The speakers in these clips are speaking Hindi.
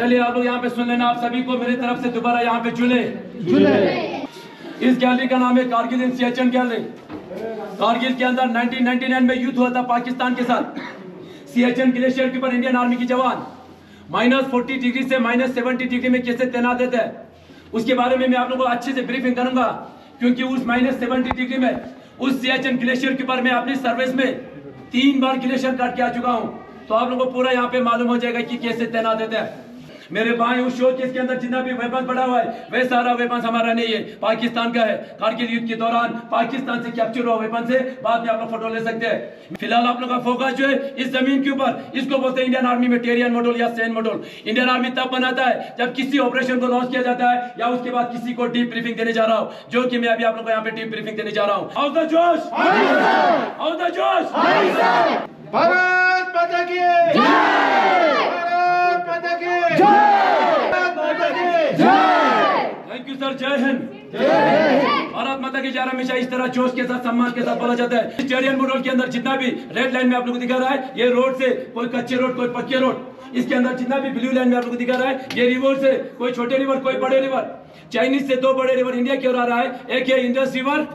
चलिए आप लोग यहाँ पे सुन लेना, आप सभी को मेरी तरफ से दोबारा यहाँ पे चुने। इस गैलरी का नाम है कारगिल इन सियाचिन गैलरी। कारगिल के अंदर 1999 में युद्ध हुआ था पाकिस्तान के साथ। सियाचिन ग्लेशियर के ऊपर इंडियन आर्मी की जवान -40 डिग्री से -70 डिग्री में कैसे तैनात रहते हैं, उसके बारे में मैं आप लोगों को अच्छे से ब्रीफिंग करूंगा। क्योंकि उस -70 डिग्री में उस सियाचिन ग्लेशियर के ऊपर मैं अपनी सर्विस में 3 बार ग्लेशियर काट के आ चुका हूं, तो आप लोगों को पूरा यहाँ पे मालूम हो जाएगा कि कैसे तैनात रहते हैं। मेरे बाएं उस शो केस के अंदर जितना भी वेपन पड़ा हुआ है वह सारा वेपन हमारा नहीं है, पाकिस्तान का है। कारगिल युद्ध के दौरान पाकिस्तान से कैप्चर हुआ वेपन से बाद में आप लोग फोटो ले सकते हैं। फिलहाल आप लोग का फोकस जो है इस जमीन के ऊपर, इसको बोलते हैं इंडियन आर्मी में टेरियन मॉडल या सैन मॉडल। इंडियन आर्मी तब बनाता है जब किसी ऑपरेशन को लॉन्च किया जाता है या उसके बाद किसी को डीप ब्रीफिंग देने जा रहा हूँ, जो कि मैं अभी आप लोग को यहाँ पे डीप ब्रीफिंग देने जा रहा हूँ। आओ द जोश, आओ द जोश। भारत माता की जय, भारत माता की जय, थैंक यू सर, जय हिंद। भारत माता की जय। हमेशा इस तरह जोश के साथ सम्मान के साथ बोला जाता है। इस टेरियन मॉडल के अंदर जितना भी रेड लाइन में आप लोगों को दिखा रहा है, ये रोड से कोई कच्चे रोड कोई पक्के रोड। इसके अंदर जितना भी ब्लू लाइन में आप लोगों को दिखा रहा है, ये रिवर से कोई छोटे रिवर कोई बड़े रिवर। चाइनीज से 2 बड़े रिवर इंडिया की ओर आ रहा है, एक है इंडस रिवर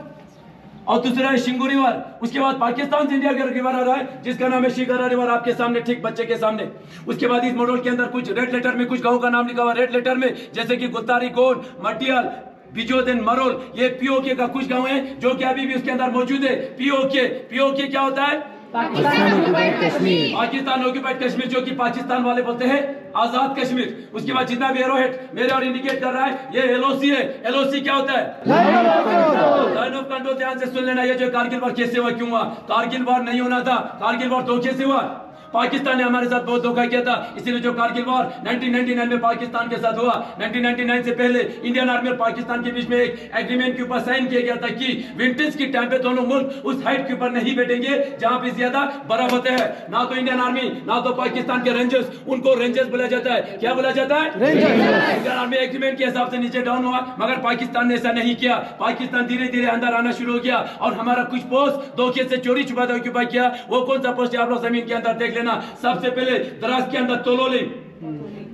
और दूसरा है शिंगू रिवर। उसके बाद पाकिस्तान से इंडिया का रिवर आ रहा है जिसका नाम है शिकारा रिवर, आपके सामने ठीक बच्चे के सामने। उसके बाद इस मॉडल के अंदर कुछ रेड लेटर में कुछ गांव का नाम लिखा हुआ रेड लेटर में, जैसे कि गुत्तारी, गोंड, मटियाल, बिजोदन, मरोल। ये पीओके का कुछ गांव है जो कि अभी भी उसके अंदर मौजूद है। पीओके क्या होता है? पाकिस्तान ऑक्युपाइड कश्मीर। पाकिस्तान ऑक्युपाइड कश्मीर, जो कि पाकिस्तान वाले बोलते हैं आजाद कश्मीर। उसके बाद जितना भी एरोहेड मेरे और इंडिकेट कर रहा है, ये एलओसी है। एलओसी क्या होता है? Line of control. ध्यान से सुन लेना, ये जो कारगिल वॉर कैसे हुआ, क्यों हुआ? कारगिल वॉर नहीं होना था, कारगिल वॉर धोखे से हुआ। पाकिस्तान ने हमारे साथ बहुत धोखा किया था, इसीलिए जो कारगिल वॉर 1999 में पाकिस्तान के साथ हुआ, 1999 से पहले इंडियन आर्मी और पाकिस्तान के बीच में एक एग्रीमेंट के ऊपर साइन किया गया था कि विंटर्स की टाइम पे दोनों मुल्क उस हाइट के ऊपर नहीं बैठेंगे जहां पे ज्यादा बर्फ होते हैं। ना तो इंडियन आर्मी ना तो पाकिस्तान के रेंजर्स, उनको रेंजर्स बोला जाता है। क्या बोला जाता है? इंडियन आर्मी एग्रीमेंट के हिसाब से नीचे डाउन हुआ, मगर पाकिस्तान ने ऐसा नहीं किया। पाकिस्तान धीरे धीरे अंदर आना शुरू हो गया और हमारा कुछ पोस्ट धोखे से चोरी छुपा ऑक्यूपाई किया। वो कौन सा पोस्ट है आप लोग जमीन के अंदर देख लेना। सबसे पहले द्रास के अंदर तोलोली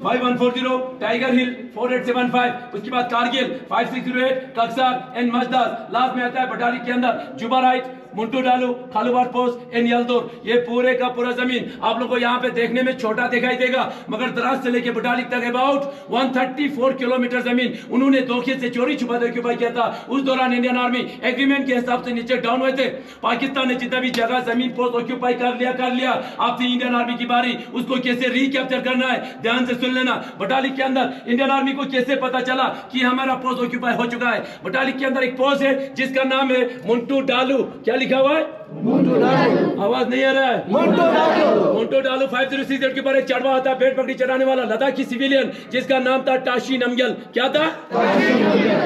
5140, टाइगर हिल 4875, उसके बाद कारगिल 5608, कक्सर एंड मजदास। लास्ट में आता है बटाली के अंदर जुबाराइट, मुंटू डालू, खालूबार पोस्ट एंड यलदौर। ये पूरे का पूरा जमीन आप लोगों को यहाँ पे देखने में छोटा दिखाई देगा, मगर द्रास से लेके बटाली तक अबाउट 134 किलोमीटर जमीन उन्होंने धोखे से चोरी छुपा ऑक्यूपाई किया था। उस दौरान इंडियन आर्मी एग्रीमेंट के हिसाब से नीचे डाउन हुए थे। पाकिस्तान ने जितना भी जगह जमीन पोस्ट ऑक्यूपाई कर लिया। अब थी इंडियन आर्मी की बारी, उसको कैसे रिकैप्चर करना है। ध्यान से सुन लेना, बटाली के अंदर इंडियन आर्मी को कैसे पता चला कि हमारा पोस्ट ऑक्यूपाई हो चुका है। बटाली के अंदर एक पोस्ट है जिसका नाम है मुंटू डालू। क्या लिखा हुआ है? मुंटू डालू। आवाज नहीं आ रहा है? मुंटू डालू। मुंटू डालू 5068 के ऊपर एक चढ़वा था, पेट पकड़ी चढ़ाने वाला लद्दाखी सिविलियन जिसका नाम था टाशी नमग्याल। क्या था?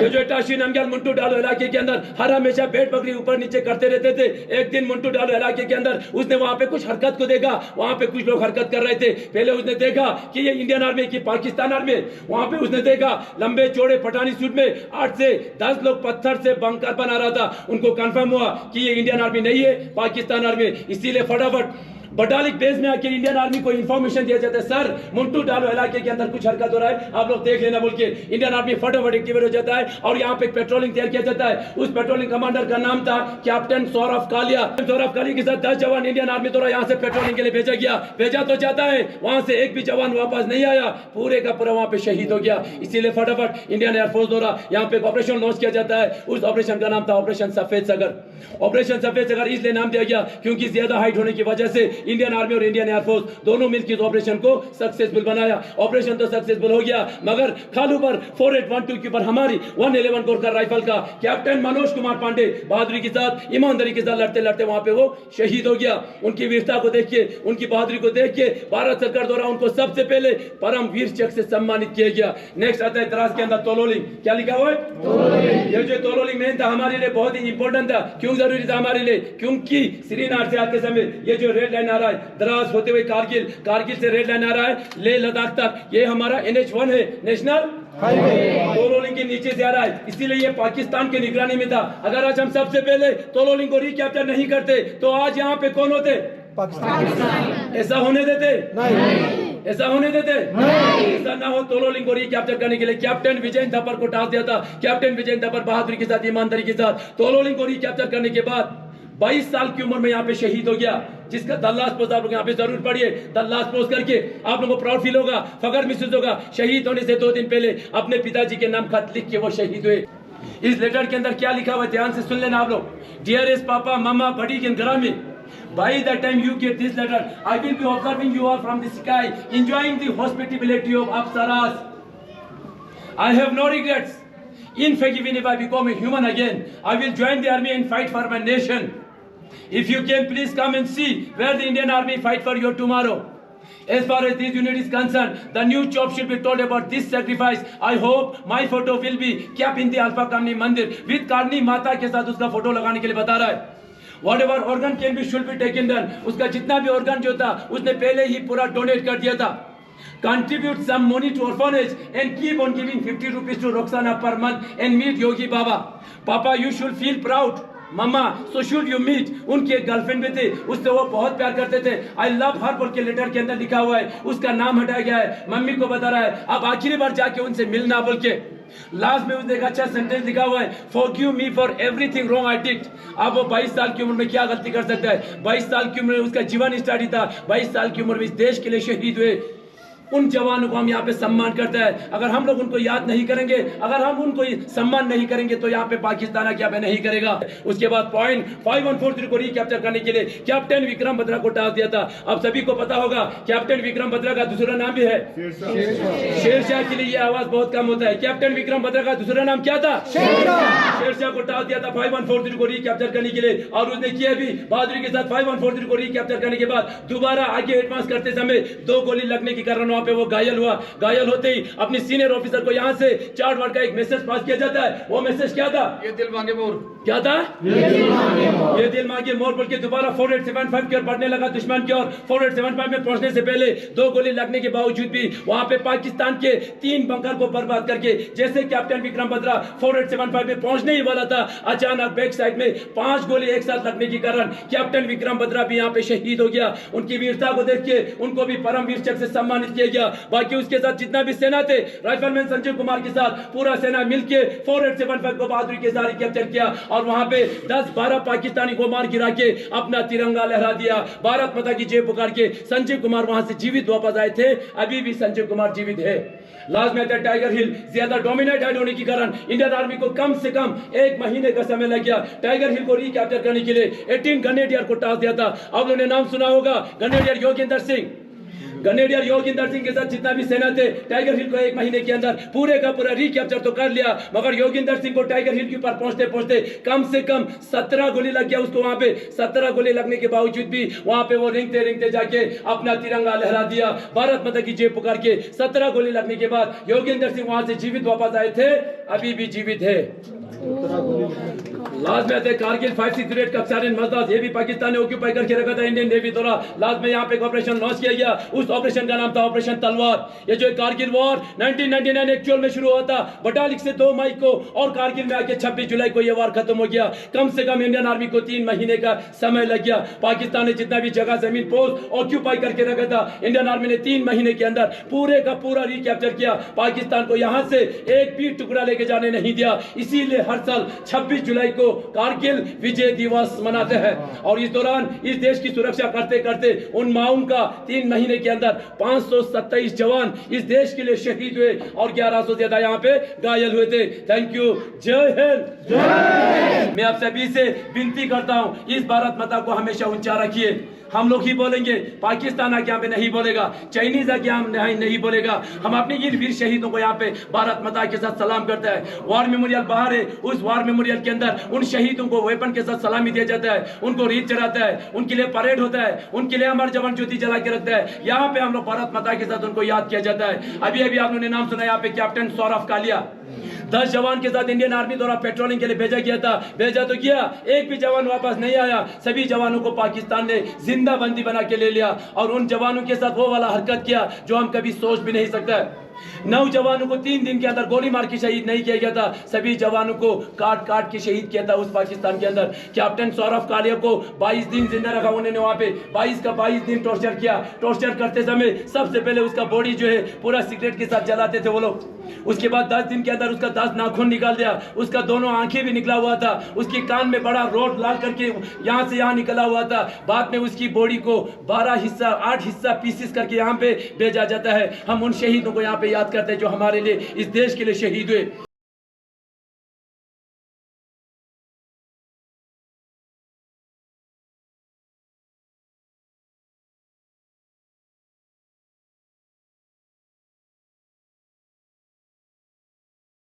ये जो टाशी नमग्याल मुंटू डालू इलाके के अंदर हर हमेशा पेट पकड़ी ऊपर नीचे करते रहते थे। एक दिन मुंटू डालू इलाके के अंदर उसने वहां पे कुछ हरकत को देखा, वहां पे कुछ लोग हरकत कर रहे थे। पहले उसने देखा कि ये इंडियन आर्मी की पाकिस्तान आर्मी। वहां पे उसने देखा लंबे चौड़े पठानी सूट में 8 से 10 लोग पत्थर से बंकर बना रहा था। उनको कंफर्म हुआ कि ये इंडियन आर्मी नहीं है, पाकिस्तान आर्मी। इसीलिए फटाफट बटालिक बेस में आके इंडियन आर्मी को इंफॉर्मेशन दिया जाता है, सर मुंटू डालो इलाके के अंदर कुछ हरकत हो रहा है, आप लोग देख लेना बोल के। इंडियन आर्मी फटाफट एक्टिवेट हो जाता है और यहाँ पे पेट्रोलिंग तैयार किया जाता है। उस पेट्रोलिंग कमांडर का नाम था कैप्टन सौरभ कालिया। सौरभ कालिया के साथ 10 जवान इंडियन आर्मी द्वारा यहाँ से पेट्रोलिंग के लिए भेजा गया। भेजा तो जाता है, वहां से एक भी जवान वापस नहीं आया, पूरे का पूरा वहां पे शहीद हो गया। इसीलिए फटाफट इंडियन एयरफोर्स द्वारा यहाँ पे ऑपरेशन लॉन्च किया जाता है। उस ऑपरेशन का नाम था ऑपरेशन सफेद सागर। ऑपरेशन सफेद सागर इसलिए नाम दिया गया क्योंकि ज्यादा हाइट होने की वजह से इंडियन आर्मी और इंडियन एयरफोर्स दोनों मिलकर ऑपरेशन को सक्सेसफुल बनाया। ऑपरेशन तो सक्सेसफुल हो गया, मगर खालू पर 4812 के ऊपर हमारी 111 कोर का राइफल का कैप्टन मनोज कुमार पांडे बहादुरी के साथ ईमानदारी के साथ लड़ते लड़ते वहां पे वो शहीद हो गया। उनकी वीरता को देख के, उनकी बहादुरी को देख के भारत सरकार द्वारा उनको सबसे पहले परम वीर चक्र से सम्मानित किया गया। नेक्स्ट आता है द्रास के अंदर तोलोलिंग। क्या लिखा हुआ है? ये जो तोलोलिंग मेन था हमारे लिए बहुत ही इंपॉर्टेंट था। क्यों जरूरी था हमारे लिए? क्योंकि श्रीनगर से आते समय ये जो रेड लाइन आ रहा है, द्रास होते हुए कारगिल, कारगिल से रेड लाइन आ रहा है लेह लद्दाख तक, ये हमारा NH1 है, नेशनल हाईवे। तोलोलिंग के नीचे से आ रहा है, इसीलिए ये पाकिस्तान की निगरानी में था। अगर आज हम सबसे पहले तोलोलिंग को रिकैप्चर नहीं करते तो आज यहाँ पे कौन होते? पाकिस्तान। ऐसा होने देते? नहीं। ऐसा होने देते ऐसा ना हो। तोलोलिंग को रिकैप्चर करने के लिए कैप्टन विजय थापर को टास्क दिया था। कैप्टन विजय थापर बहादुरी के साथ, ईमानदारी के साथ तोलोलिंग को रिकैप्चर करने के बाद 22 साल की उम्र में यहाँ पे शहीद हो गया, जिसका दल्लास पोस्ट आप लोग यहाँ पे जरूर पढ़िए। दल्लास पोस्ट करके आप लोगों को प्राउड फील होगा, फखर महसूस होगा। शहीद होने से 2 दिन पहले अपने पिताजी के नाम खत लिख के वो शहीद हुए। इस लेटर के अंदर क्या लिखा हुआ है ध्यान से सुन लेना आप लोग। डियरेस्ट पापा मम्मा बड़ी के ग्रामी, by the time you get this letter, I will be observing you all from the sky, enjoying the hospitality of Apsaras. I have no regrets. In fact, even if I become a human again, I will join the army and fight for my nation. If you can, please come and see where the Indian army fight for you tomorrow. As far as this unit is concerned, the new chop should be told about this sacrifice. I hope my photo will be kept in the Alpha Kamni Mandir with Karni Mata के साथ उसका फोटो लगाने के लिए बता रहा है। Whatever organ can be should be taken done. उसका जितना भी organ जो था उसने पहले ही पूरा डोनेट कर दिया था। Contribute some money to orphanage and keep on giving 50 rupees to Roxana per month and meet Yogi Baba. Papa, you should feel proud. Mamma so should you meet. उनकी एक गर्लफ्रेंड भी थी, उससे वो बहुत प्यार करते थे। I love her बोल के लेटर के अंदर लिखा हुआ है, उसका नाम हटाया गया है। मम्मी को बता रहा है अब आखिरी बार जाके उनसे मिलना बोल के। लास्ट में उसने एक अच्छा सेंटेंस लिखा हुआ है, forgive me for everything wrong I did. अब वो 22 साल की उम्र में क्या गलती कर सकता है। 22 साल की उम्र में उसका जीवन स्टार्ट ही था। 22 साल की उम्र में इस देश के लिए शहीद हुए उन जवानों को हम यहाँ पे सम्मान करते हैं। अगर हम लोग उनको याद नहीं करेंगे, अगर हम उनको सम्मान नहीं करेंगे तो यहाँ पे पाकिस्तान क्या पे नहीं करेगा। उसके बाद पॉइंट 5143 को रिकैप्चर करने के लिए कैप्टन विक्रम बत्रा को टास्क दिया था। अब सभी को पता होगा कैप्टन विक्रम बत्रा का दूसरा नाम भी है शेरशाह। के लिए ये आवाज बहुत कम होता है। कैप्टन विक्रम बत्रा का दूसरा नाम क्या था? शेरशाह को टास्क दिया था 5143 को रिकैप्चर करने के लिए, और उसने किया भी बहादुरी के साथ। 5143 को रिकैप्चर करने के बाद दोबारा आगे एडवांस करते समय 2 गोली लगने के कारण वहां पे वो घायल हुआ। घायल होते ही अपनी सीनियर ऑफिसर को यहां से चार्ट वर्ड का एक मैसेज पास किया जाता है। वो मैसेज क्या था? ये दिल मांगे मोर। क्या था? ये दिल मांगे मोर बोल के दोबारा 4875 की ओर बढ़ने लगा दुश्मन की ओर। 4875 में पहुंचने से पहले 2 गोली लगने के बावजूद भी वहां पे पाकिस्तान के 3 बंकर को बर्बाद करके जैसे कैप्टन विक्रम बत्रा 4875 में पहुंचने ही वाला था, अचानक बैक साइड में 5 गोली एक साथ लगने के कारण कैप्टन विक्रम बत्रा भी यहाँ पे शहीद हो गया। उनकी वीरता को देख के उनको भी परमवीर चक्र से सम्मानित किया गया। बाकी उसके साथ जितना भी सेना थे, राइफलमैन संजय कुमार के साथ पूरा सेना मिलके 4875 को बहादुरी के साथ कैप्चर किया और वहां पे 10-12 पाकिस्तानी को मार गिरा के अपना तिरंगा लहरा दिया। भारत माता की जय पुकार के संजय कुमार वहां से जीवित वापस आए थे। अभी भी संजय कुमार जीवित है। लास्ट में था टाइगर हिल। ज्यादा डोमिनेट होने के कारण इंडियन आर्मी को कम से कम 1 महीने का समय लग गया टाइगर हिल को रिकैप्चर करने के लिए। 18 ग्रेनेडियर को टास्क दिया था। आप लोगों ने नाम सुना होगा ग्रेनेडियर योगेंद्र सिंह। ग्रेनेडियर योगेंद्र सिंह के साथ जितना भी सेना थे टाइगर हिल को 1 महीने के अंदर पूरे का पूरा रिकैप्चर तो कर लिया, मगर योगेंद्र सिंह को टाइगर हिल के ऊपर पहुंचते पहुंचते कम से कम 17 गोली लग गया उसको। वहां पे 17 गोली लगने के बावजूद भी वहां पे वो रेंगते रेंगते जाके अपना तिरंगा लहरा दिया। भारत माता की जय पुकार के 17 गोली लगने के बाद योगेंद्र सिंह वहां से जीवित वापस आए थे, अभी भी जीवित है। लास्ट में आते कारगिल 568 कप्तान मजदास, ये भी पाकिस्तान ने ऑक्यूपाई करके रखा था इंडियन नेवी द्वारा। लास्ट में यहाँ पे एक ऑपरेशन लॉन्च किया गया, उस ऑपरेशन का नाम था ऑपरेशन तलवार। ये जो कारगिल वॉर 1999 एक्चुअल में शुरू हुआ था बटालिक से 2 मई को, और कारगिल में आके 26 जुलाई को ये वार खत्म हो गया। कम से कम इंडियन आर्मी को 3 महीने का समय लग गया। पाकिस्तान ने जितना भी जगह जमीन पोस्ट ऑक्यूपाई करके रखा था, इंडियन आर्मी ने 3 महीने के अंदर पूरे का पूरा रिकैप्चर किया। पाकिस्तान को यहां से एक भी टुकड़ा लेके जाने नहीं दिया। इसीलिए हर साल 26 जुलाई को कारगिल विजय दिवस मनाते हैं, और इस दौरान इस देश की सुरक्षा करते करते उन माओं का 3 महीने के अंदर 527 जवान इस देश के लिए शहीद हुए और 1100 से ज्यादा यहाँ पे घायल हुए थे। Thank you. जय हिंद। मैं आप सभी से विनती करता हूँ, इस भारत माता को हमेशा ऊंचा रखिए। हम लोग ही बोलेंगे, पाकिस्तान आके यहाँ पे नहीं बोलेगा, चाइनीज आके हम नहीं बोलेगा। हम अपने इन वीर शहीदों को यहाँ पे भारत माता के साथ सलाम करते हैं। वार मेमोरियल बाहर है, उस वार मेमोरियल के अंदर उन शहीदों को वेपन के साथ सलामी दिया जाता है, उनको रीत चढ़ाता है, उनके लिए परेड होता है, उनके लिए अमर जवान ज्योति जला के रखता है। यहाँ पे हम लोग भारत माता के साथ उनको याद किया जाता है। अभी अभी आप लोगों ने नाम सुना यहाँ पे कैप्टन सौरभ कालिया। 10 जवान के साथ इंडियन आर्मी द्वारा पेट्रोलिंग के लिए भेजा गया था, भेजा तो किया, एक भी जवान वापस नहीं आया। सभी जवानों को पाकिस्तान ने जिंदा बंदी बना के ले लिया और उन जवानों के साथ वो वाला हरकत किया जो हम कभी सोच भी नहीं सकते। 9 जवानों को 3 दिन के अंदर गोली मार के शहीद नहीं किया गया था, सभी जवानों को काट काट के शहीद किया था उस पाकिस्तान के अंदर। कैप्टन सौरभ कालिया को 22 दिन जिंदा रखा उन्होंने वहां पे, 22 का 22 दिन टॉर्चर किया। टॉर्चर करते समय सबसे पहले उसका बॉडी जो है पूरा सिगरेट के साथ जलाते थे वो लोग। उसके बाद 10 दिन के अंदर उसका 10 नाखून निकाल दिया, उसका दोनों आंखें भी निकला हुआ था, उसके कान में बड़ा रोड लाल करके यहाँ से यहाँ निकला हुआ था। बाद में उसकी बॉडी को 8 हिस्सा पीसेस करके यहाँ पे भेजा जाता है। हम उन शहीदों को यहाँ पे याद करते हैं जो हमारे लिए, इस देश के लिए शहीद हुए।